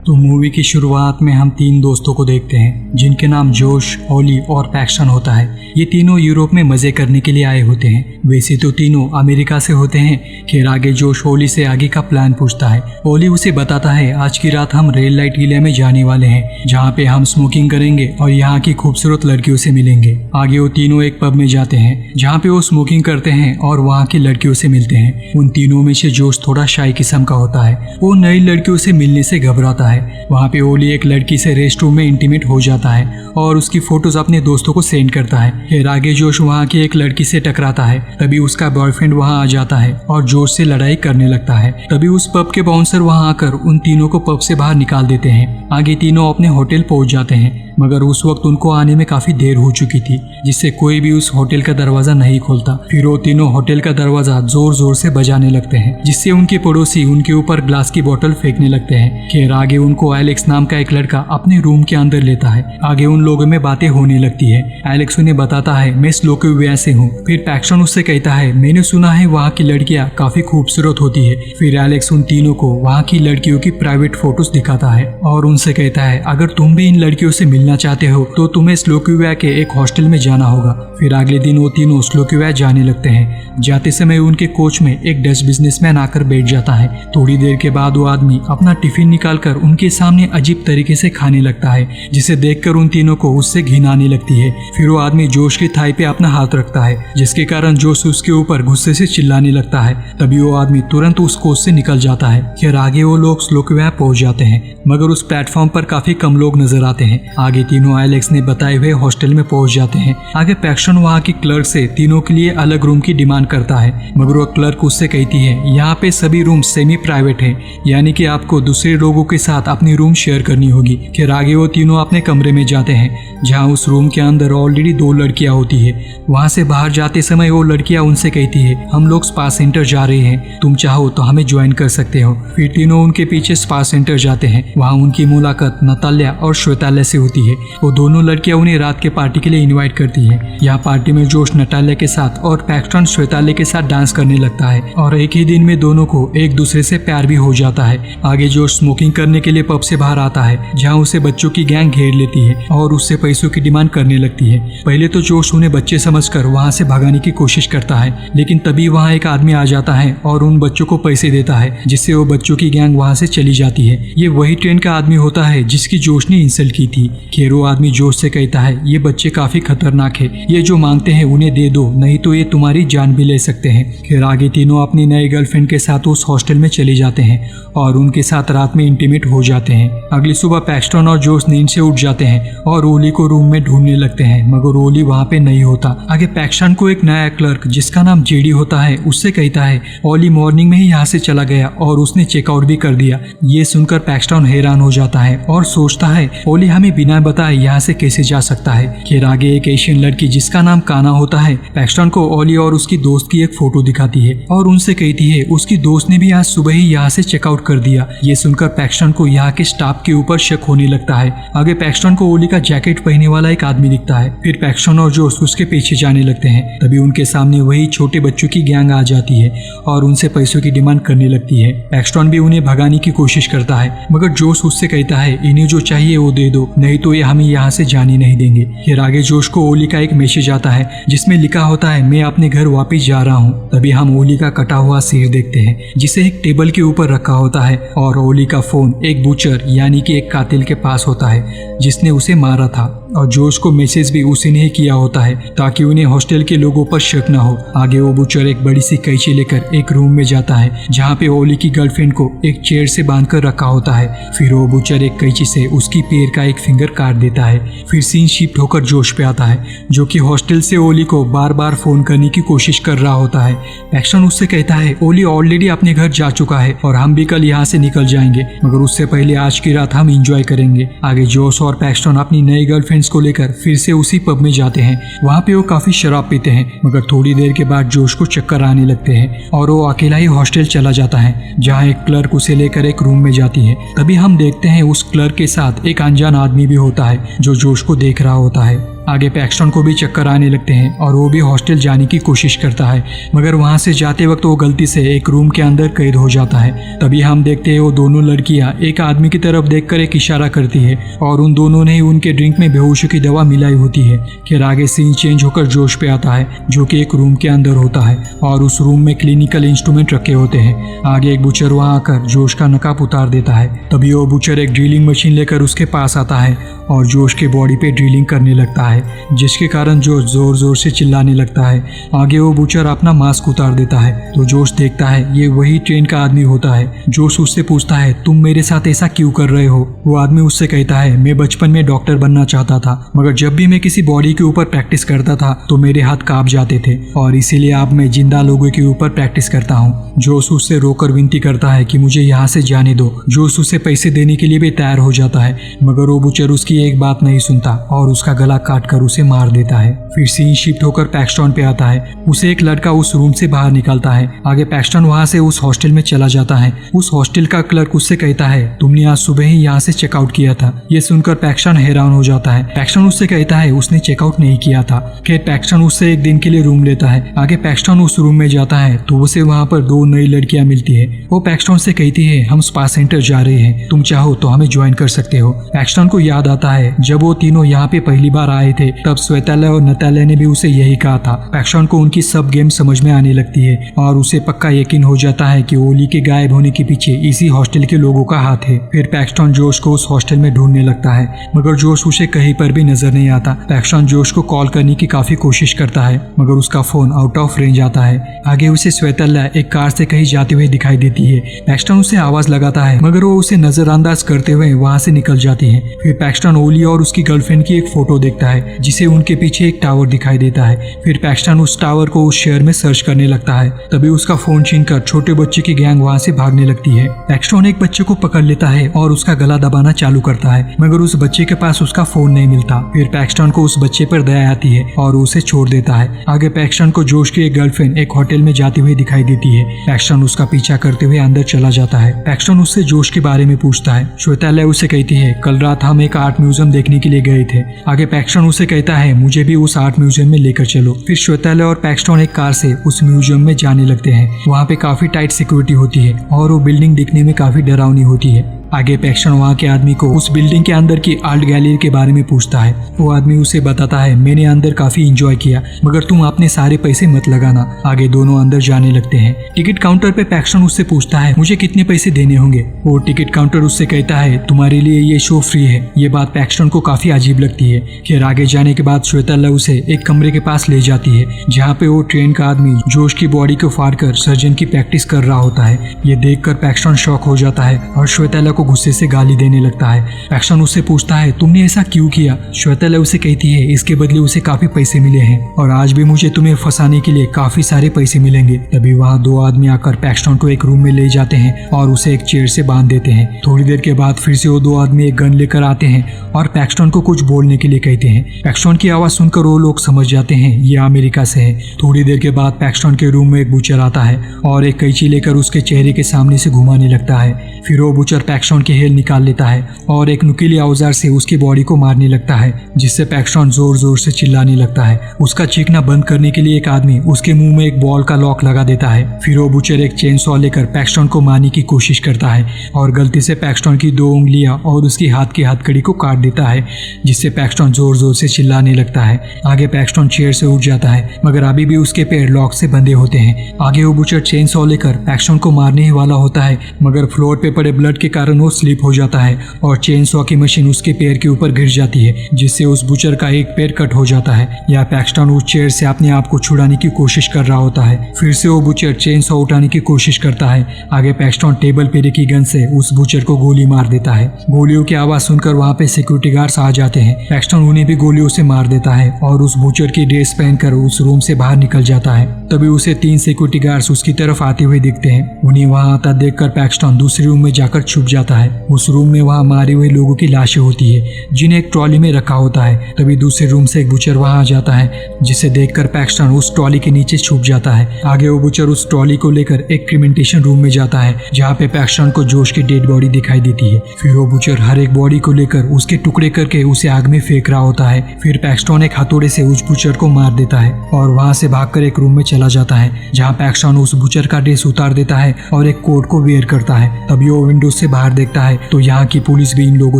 तो मूवी की शुरुआत में हम तीन दोस्तों को देखते हैं जिनके नाम जोश, ओली और पैक्सन होता है। ये तीनों यूरोप में मजे करने के लिए आए होते हैं। वैसे तो तीनों अमेरिका से होते हैं। खैर आगे जोश ओली से आगे का प्लान पूछता है। ओली उसे बताता है आज की रात हम रेल लाइट किले में जाने वाले हैं जहाँ पे हम स्मोकिंग करेंगे और यहाँ की खूबसूरत लड़कियों से मिलेंगे। आगे वो तीनों एक पब में जाते हैं जहाँ पे वो स्मोकिंग करते हैं और वहाँ की लड़कियों से मिलते हैं। उन तीनों में से जोश थोड़ा शाय किस्म का होता है। वो नई लड़कियों से मिलने से घबराता है। वहाँ पे ओली एक लड़की से रेस्ट रूम में इंटीमेट हो जाता है और उसकी फोटोज अपने दोस्तों को सेंड करता है। फिर आगे जोश वहाँ की एक लड़की से टकराता है। तभी उसका बॉयफ्रेंड वहाँ आ जाता है और जोश से लड़ाई करने लगता है। तभी उस पब के बाउंसर वहाँ आकर उन तीनों को पब से बाहर निकाल देते हैं। आगे तीनों अपने होटल पहुँच जाते हैं मगर उस वक्त उनको आने में काफी देर हो चुकी थी जिससे कोई भी उस होटल का दरवाजा नहीं खोलता। फिर वो तीनों होटल का दरवाजा जोर जोर से बजाने लगते हैं जिससे उनके पड़ोसी उनके ऊपर ग्लास की बोतल फेंकने लगते हैं। खैर आगे उनको एलेक्स नाम का एक लड़का अपने रूम के अंदर लेता है। आगे उन लोगों में बातें होने लगती है। एलेक्स उन्हें बताता है मैं स्लोवाकिया से हूँ। फिर पैक्सन उससे कहता है मैंने सुना है वहाँ की लड़कियाँ काफी खूबसूरत होती है। फिर एलेक्स उन तीनों को वहाँ की लड़कियों की प्राइवेट फोटोज दिखाता है और उनसे कहता है अगर तुम भी इन लड़कियों से मिलना चाहते हो तो तुम्हें स्लोवाकिया के एक हॉस्टल में जाना होगा। फिर अगले दिन वो तीनों स्लोवाकिया जाने लगते हैं। जाते समय उनके कोच में एक डच बिजनेसमैन आकर बैठ जाता है। थोड़ी देर के बाद वो आदमी अपना टिफिन निकालकर उनके सामने अजीब तरीके से खाने लगता है जिसे देखकर उन तीनों को उससे घिन आने लगती है। फिर वो आदमी जोश की थाई पे अपना हाथ रखता है जिसके कारण जोश उसके ऊपर गुस्से से चिल्लाने लगता है। तभी वो आदमी तुरंत उस कोच से निकल जाता है। फिर आगे वो लोग स्लोवाकिया पहुंच जाते हैं मगर उस प्लेटफॉर्म पर काफी कम लोग नजर आते हैं। आगे तीनों एलेक्स ने बताए हुए हॉस्टल में पहुंच जाते हैं। आगे पैक्सन वहाँ की क्लर्क से तीनों के लिए अलग रूम की डिमांड करता है मगर वो क्लर्क उससे कहती है यहाँ पे सभी रूम सेमी प्राइवेट है यानी कि आपको दूसरे लोगों के साथ अपनी रूम शेयर करनी होगी। फिर आगे वो तीनों अपने कमरे में जाते हैं जहाँ उस रूम के अंदर ऑलरेडी 2 लड़कियां होती है। वहाँ से बाहर जाते समय वो लड़कियां उनसे कहती है हम लोग स्पा सेंटर जा रहे हैं, तुम चाहो तो हमें ज्वाइन कर सकते हो। फिर तीनों उनके पीछे स्पा सेंटर जाते हैं। वहाँ उनकी मुलाकात नताल्या और श्वेताल्या से होती है। वो दोनों लड़कियां उन्हें रात के पार्टी के लिए इनवाइट करती है। यहाँ पार्टी में जोश नताल्या के साथ और पैक्सन श्वेताल्या के साथ डांस करने लगता है और एक ही दिन में दोनों को एक दूसरे से प्यार भी हो जाता है। आगे जोश स्मोकिंग करने के लिए पब से बाहर आता है जहाँ उसे बच्चों की गैंग घेर लेती है और उससे पैसों की डिमांड करने लगती है। पहले तो जोश उन्हें बच्चे समझकर वहाँ से भगाने की कोशिश करता है लेकिन तभी वहाँ एक आदमी आ जाता है और उन बच्चों को पैसे देता है जिससे वो बच्चों की गैंग वहाँ से चली जाती है। ये वही ट्रेन का आदमी होता है जिसकी जोश ने इंसल्ट की थी। खैर वो आदमी जोश से कहता है ये बच्चे काफी खतरनाक है, ये जो मांगते हैं उन्हें दे दो नहीं तो ये तुम्हारी जान भी ले सकते हैं। खैर आगे तीनों अपनी नई गर्लफ्रेंड के साथ उस हॉस्टल में चले जाते हैं और उनके साथ रात में इंटीमेट हो जाते हैं। अगली सुबह पैक्सन और जोश नींद से उठ जाते हैं और ओली को रूम में ढूंढने लगते हैं मगर ओली वहाँ पे नहीं होता। आगे पैक्सन को एक नया क्लर्क जिसका नाम जेडी होता है उससे कहता है ओली मॉर्निंग में ही यहाँ से चला गया और उसने चेकआउट भी कर दिया। ये सुनकर पैक्सन हैरान हो जाता है और सोचता है ओली हमें बिना बताए यहाँ से कैसे जा सकता है। फिर आगे एक एशियन लड़की जिसका नाम काना होता है पैक्सन को ओली और उसकी दोस्त की एक फोटो दिखाती है और उनसे कहती है उसकी दोस्त ने भी आज सुबह ही यहाँ से चेकआउट कर दिया। ये सुनकर पैक्सन को यहाँ के स्टाफ के ऊपर शक होने लगता है। आगे पैक्सन को ओली का जैकेट पहनने वाला एक आदमी दिखता है। फिर पैक्सन और जोश उसके पीछे जाने लगते हैं। तभी उनके सामने वही छोटे बच्चों की गैंग आ जाती है और उनसे पैसों की डिमांड करने लगती है। पैक्सन भी उन्हें भगाने की कोशिश करता है मगर जोश उससे कहता है इन्हें जो चाहिए वो दे दो नहीं तो ये हमें यहाँ से जाने नहीं देंगे। फिर आगे जोश को ओली का एक मैसेज आता है जिसमें लिखा होता है मैं अपने घर वापस जा रहा हूँ। तभी हम ओली का कटा हुआ सिर देखते हैं जिसे एक टेबल के ऊपर रखा होता है और ओली का फोन एक बूचर यानी कि एक कातिल के पास होता है जिसने उसे मारा था और जोश को मैसेज भी उसी ने किया होता है ताकि उन्हें हॉस्टल के लोगों पर शक न हो। आगे वो बूचर एक बड़ी सी कैंची लेकर एक रूम में जाता है जहाँ पे ओली की गर्लफ्रेंड को एक चेयर से बांधकर रखा होता है। फिर वो बूचर एक कैंची से उसकी पैर का एक फिंगर काट देता है। फिर सीन शिफ्ट होकर जोश पे आता है जो कि हॉस्टल से ओली को बार बार फोन करने की कोशिश कर रहा होता है। पैक्सन उससे कहता है ओली ऑलरेडी अपने घर जा चुका है और हम भी कल यहाँ से निकल जाएंगे मगर उससे पहले आज की रात हम इंजॉय करेंगे। आगे जोश और पैक्सन अपनी नई गर्लफ्रेंड्स को लेकर फिर से उसी पब में जाते हैं। वहाँ पे वो काफी शराब पीते हैं मगर थोड़ी देर के बाद जोश को चक्कर आने लगते हैं और वो अकेला ही हॉस्टल चला जाता है जहाँ एक क्लर्क उसे लेकर एक रूम में जाती है। तभी हम देखते हैं उस क्लर्क के साथ एक अनजान आदमी भी होता है जो जोश को देख रहा होता है। आगे पैक्सटन को भी चक्कर आने लगते हैं और वो भी हॉस्टल जाने की कोशिश करता है, मगर वहाँ से जाते वक्त वो गलती से एक रूम के अंदर कैद हो जाता है। तभी हम देखते हैं वो दोनों लड़कियाँ एक आदमी की तरफ देखकर एक इशारा करती है और उन दोनों ने उनके ड्रिंक में बेहोशी की दवा मिलाई होती है। फिर आगे सीन चेंज होकर जोश पे आता है जो कि एक रूम के अंदर होता है और उस रूम में क्लिनिकल इंस्ट्रूमेंट रखे होते हैं। आगे एक बुचर वहाँ आकर जोश का नकाब उतार देता है। तभी वो बुचर एक ड्रिलिंग मशीन लेकर उसके पास आता है और जोश के बॉडी पे ड्रिलिंग करने लगता है, जिसके कारण जोश जोर जोर से चिल्लाने लगता है। आगे वो बुचर अपना मास्क उतार देता है तो जोश देखता है ये वही ट्रेन का आदमी होता है। जोश उससे पूछता है तुम मेरे साथ ऐसा क्यों कर रहे हो। वो आदमी उससे कहता है मैं बचपन में डॉक्टर बनना चाहता था, मगर जब भी मैं किसी बॉडी के ऊपर प्रैक्टिस करता था तो मेरे हाथ कांप जाते थे और इसीलिए अब मैं जिंदा लोगों के ऊपर प्रैक्टिस करता हूँ। जोश उससे रोकर विनती करता है कि मुझे यहाँ से जाने दो। जोश उसे पैसे देने के लिए भी तैयार हो जाता है, मगर वो बुचर उसकी एक बात नहीं सुनता और उसका गला काट कर उसे मार देता है। फिर सीन शिफ्ट होकर पैक्सटन पे आता है। उसे एक लड़का उस रूम से बाहर निकालता है। आगे पैक्सटन वहाँ से उस हॉस्टल में चला जाता है। उस हॉस्टल का क्लर्क उससे कहता है तुमने आज सुबह ही यहाँ से चेकआउट किया था। ये सुनकर पैक्सटन हैरान हो जाता है। पैक्सटन उससे कहता है उसने चेकआउट नहीं किया था। फिर पैक्सटन उससे एक दिन के लिए रूम लेता है। आगे पैक्सटन उस रूम में जाता है तो उसे वहाँ पर दो नई लड़कियां मिलती है। वो पैक्सटन से कहती है हम स्पा सेंटर जा रहे हैं, तुम चाहो तो हमें ज्वाइन कर सकते हो। पैक्सटन को याद आता है जब वो तीनों यहाँ पे पहली बार आए थे तब श्वेतालय और नतालय ने भी उसे यही कहा था। पैक्सटन को उनकी सब गेम समझ में आने लगती है और उसे पक्का यकीन हो जाता है कि ओली के गायब होने के पीछे इसी हॉस्टल के लोगों का हाथ है। फिर पैक्सटन जोश को उस हॉस्टल में ढूंढने लगता है, मगर जोश उसे कहीं पर भी नजर नहीं आता। पैक्सटन जोश को कॉल करने की काफी कोशिश करता है, मगर उसका फोन आउट ऑफ रेंज आता है। आगे उसे श्वेतालय एक कार से कहीं जाते हुए दिखाई देती है। पैक्सटन उसे आवाज लगाता है, मगर वो उसे नजरअंदाज करते हुए वहाँ से निकल जाती है। फिर पैक्सटन ओली और उसकी गर्लफ्रेंड की एक फोटो देखता है जिसे उनके पीछे एक टावर दिखाई देता है। फिर पैक्सटन उस टावर को उस शहर में सर्च करने लगता है। तभी उसका फोन छीनकर छोटे बच्चे की गैंग वहाँ से भागने लगती है। पैक्सटन एक बच्चे को पकड़ लेता है और उसका गला दबाना चालू करता है, मगर उस बच्चे के पास उसका फोन नहीं मिलता। फिर पैक्सटन को उस बच्चे पर दया आती है और उसे छोड़ देता है। आगे पैक्सटन को जोश की एक गर्लफ्रेंड एक होटल में जाती हुई दिखाई देती है। पैक्सटन उसका पीछा करते हुए अंदर चला जाता है। पैक्सटन उससे जोश के बारे में पूछता है। श्वेतालय उसे कहती है कल रात हम एक आर्ट म्यूजियम देखने के लिए गए थे। आगे पैक्सटन उसे कहता है मुझे भी उस आर्ट म्यूजियम में लेकर चलो। फिर श्वेतालय और पैक्सटन एक कार से उस म्यूजियम में जाने लगते हैं। वहाँ पे काफी टाइट सिक्योरिटी होती है और वो बिल्डिंग दिखने में काफी डरावनी होती है। आगे पैक्सटन वहाँ के आदमी को उस बिल्डिंग के अंदर की आर्ट गैलरी के बारे में पूछता है। वो आदमी उसे बताता है मैंने अंदर काफी एंजॉय किया, मगर तुम अपने सारे पैसे मत लगाना। आगे दोनों अंदर जाने लगते हैं। टिकट काउंटर पे पैक्सटन उससे पूछता है मुझे कितने पैसे देने होंगे। वो टिकट काउंटर उससे कहता है तुम्हारे लिए ये शो फ्री है। ये बात पैक्सटन को काफी अजीब लगती है। फिर आगे जाने के बाद श्वेतालय उसे एक कमरे के पास ले जाती है जहाँ पे वो ट्रेन का आदमी जोश की बॉडी को फाड़कर सर्जन की प्रैक्टिस कर रहा होता है। ये देखकर पैक्सटन शॉक हो जाता है और श्वेतालय को गुस्से से गाली देने लगता है। पैक्सटन उससे पूछता है तुमने ऐसा क्यों किया। श्वेतालय उसे कहती है इसके बदले उसे काफी पैसे मिले हैं और आज भी मुझे तुम्हें फंसाने के लिए काफी सारे पैसे मिलेंगे। तभी वहाँ दो आदमी आकर पैक्सटन को एक रूम में ले जाते हैं और उसे एक चेयर से बांध देते हैं। थोड़ी देर के बाद फिर से वो दो आदमी एक गन लेकर आते हैं और पैक्सटन को कुछ बोलने के लिए कहते हैं। पैक्सटन की आवाज सुनकर वो लोग समझ जाते हैं ये अमेरिका से है। थोड़ी देर के बाद पैक्सटन के रूम में एक बुचर आता है और एक कैंची लेकर उसके चेहरे के सामने से घुमाने लगता है। फिर वो बुचर पैक्सटन के हेल निकाल लेता है और एक नुकीले औजार से उसकी बॉडी को मारने लगता है, जिससे पैक्सटन जोर जोर से चिल्लाने लगता है। उसका चीखना बंद करने के लिए एक आदमी उसके मुंह में एक बॉल का लॉक लगा देता है। फिर वो बुचर एक चेन सॉ लेकर पैक्सटन को मारने की कोशिश करता है और गलती से पैक्सटन की दो उंगलियां और उसकी हाथ की हथकड़ी को काट देता है, जिससे पैक्सटन जोर जोर से चिल्लाने लगता है। आगे पैक्सटन चेयर से उठ जाता है, मगर अभी भी उसके पैर लॉक से बंधे होते हैं। आगे वो बुचर चेन सॉ लेकर पैक्सटन को मारने ही वाला होता है, मगर फ्लोर पे पड़े ब्लड के कारण वो स्लिप हो जाता है और चेन सॉ की मशीन उसके पैर के ऊपर गिर जाती है, जिससे उस बुचर का एक पैर कट हो जाता है। या पैक्सटन उस चेयर से अपने आप को छुड़ाने की कोशिश कर रहा होता है। फिर से वो बुचर चेन सॉ उठाने की कोशिश करता है। आगे पैक्सटन टेबल पे रखी गन से उस बुचर को गोली मार देता है। गोलियों की आवाज सुनकर वहाँ पे सिक्योरिटी गार्ड्स आ जाते हैं। पैक्सटन उन्हें भी गोलियों से मार देता है और उस बुचर की ड्रेस पहनकर उस रूम से बाहर निकल जाता है। तभी उसे 3 सिक्योरिटी गार्ड्स उसकी तरफ आते हुए दिखते हैं। उन्हें वहाँ आता देखकर पैक्सटन दूसरे रूम में जाकर छुप जाता जाता है। उस रूम में वहाँ मारे हुए लोगों की लाशें होती है जिन्हें एक ट्रॉली में रखा होता है। तभी दूसरे रूम से एक बुचर वहाँ आ जाता है, जिसे देखकर पैक्सटन उस ट्रॉली के नीचे छुप जाता है। आगे वो बुचर उस ट्रॉली को लेकर एक क्रिमेंटेशन रूम में जाता है, जहाँ पे पैक्सटन को जोश की डेड बॉडी दिखाई देती है। फिर वो बुचर हर एक बॉडी को लेकर उसके टुकड़े करके उसे आग में फेंक रहा होता है। फिर पैक्सटन एक हथौड़े से उस बुचर को मार देता है और वहाँ से भागकर एक रूम में चला जाता है, जहाँ पैक्सटन उस बुचर का ड्रेस उतार देता है और एक कोट को वेयर करता है। तभी वो विंडो से बाहर देखता है तो यहाँ की पुलिस भी इन लोगों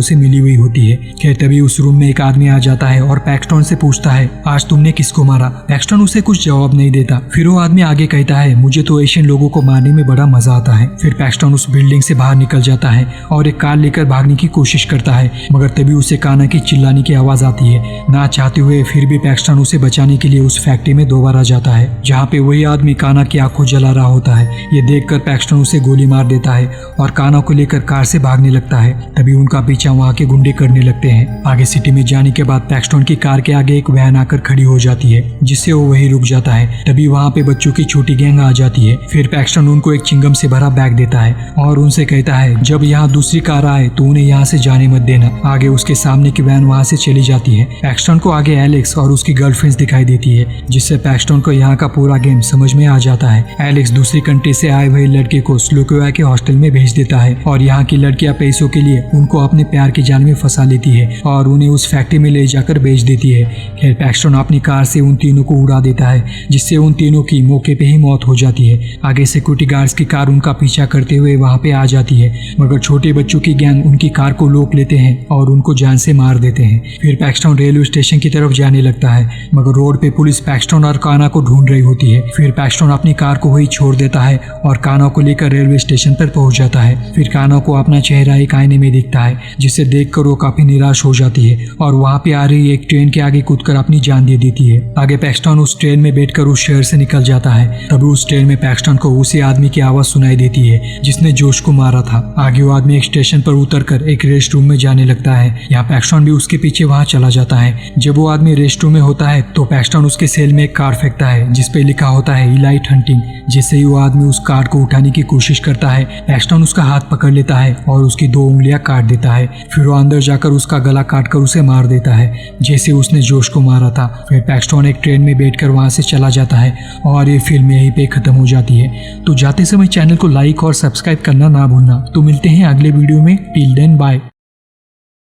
से मिली हुई होती है। खैर तभी उस रूम में एक आदमी आ जाता है और पैक्सटन से पूछता है, आज तुमने किसको मारा? पैक्सटन उसे कुछ जवाब नहीं देता। फिर वो आदमी आगे कहता है, मुझे तो एशियन लोगों को मारने में बड़ा मजा आता है। फिर पैक्सटन उस बिल्डिंग से बाहर निकल जाता है और एक कार लेकर भागने की कोशिश करता है, मगर तभी उसे काना की चिल्लाने की आवाज आती है। ना चाहते हुए फिर भी पैक्सटन उसे बचाने के लिए उस फैक्ट्री में दोबारा जाता है, जहाँ पे वही आदमी काना की आंख को जला रहा होता है। ये देखकर पैक्सटन उसे गोली मार देता है और काना को लेकर कार से भागने लगता है। तभी उनका पीछा वहाँ के गुंडे करने लगते हैं। आगे सिटी में जाने के बाद पैक्सटन की कार के आगे एक वैन आकर खड़ी हो जाती है, जिससे वो वही रुक जाता है। तभी वहाँ पे बच्चों की छोटी गैंग आ जाती है। फिर पैक्सटन उनको एक चिंगम से भरा बैग देता है और उनसे कहता है, जब यहाँ दूसरी कार आए तो उन्हें यहाँ से जाने मत देना। आगे उसके सामने की वैन वहाँ से चली जाती है। पैक्सटन को आगे एलेक्स और उसकी गर्लफ्रेंड्स दिखाई देती है, जिससे पैक्सटन को यहाँ का पूरा गेम समझ में आ जाता है। एलेक्स दूसरी कंट्री से आए हुए लड़के को स्लोवाकिया के हॉस्टल में भेज देता है और यहाँ की लड़कियां पैसों के लिए उनको अपने प्यार के जाल में फंसा लेती है और उन्हें उस फैक्ट्री में ले जाकर बेच देती है। खैर पैक्सटन अपनी कार से उन तीनों को उड़ा देता है, जिससे उन तीनों की मौके पे ही मौत हो जाती है। आगे सिक्योरिटी गार्ड्स की कार उनका पीछा करते हुए वहाँ पे आ जाती है, मगर छोटे बच्चों की गैंग उनकी कार को रोक लेते हैं और उनको जान से मार देते हैं। फिर पैक्सटन रेलवे स्टेशन की तरफ जाने लगता है, मगर रोड पे पुलिस पैक्सटन और काना को ढूंढ रही होती है। फिर पैक्सटन अपनी कार को वही छोड़ देता है और काना को लेकर रेलवे स्टेशन पर पहुंच जाता है। फिर काना को अपना चेहरा एक आईने में दिखता है, जिसे देखकर वो काफी निराश हो जाती है और वहाँ पे आ रही एक ट्रेन के आगे कूदकर अपनी जान दे देती है। आगे पैक्सटन उस ट्रेन में बैठकर उस शहर से निकल जाता है। तभी उस ट्रेन में पैक्सटन को उसी आदमी की आवाज सुनाई देती है जिसने जोश को मारा था। आगे वो आदमी एक स्टेशन पर उतरकर एक रेस्ट रूम में जाने लगता है। यहाँ पैक्सटन भी उसके पीछे वहाँ चला जाता है। जब वो आदमी रेस्ट रूम में होता है तो पैक्सटन उसके सेल में एक कार्ड फेंकता है, जिसपे लिखा होता है इलाइट हंटिंग। जैसे ही वो आदमी उस कार्ड को उठाने की कोशिश करता है, पैक्सटन उसका हाथ पकड़ लेता है और उसकी 2 उंगलियां काट देता है। फिर वो अंदर जाकर उसका गला काटकर उसे मार देता है, जैसे उसने जोश को मारा था। फिर पैक्सटन एक ट्रेन में बैठकर वहां से चला जाता है और ये फिल्म यहीं पे खत्म हो जाती है। तो जाते समय चैनल को लाइक और सब्सक्राइब करना ना भूलना। तो मिलते हैं अगले वीडियो में। Till then bye.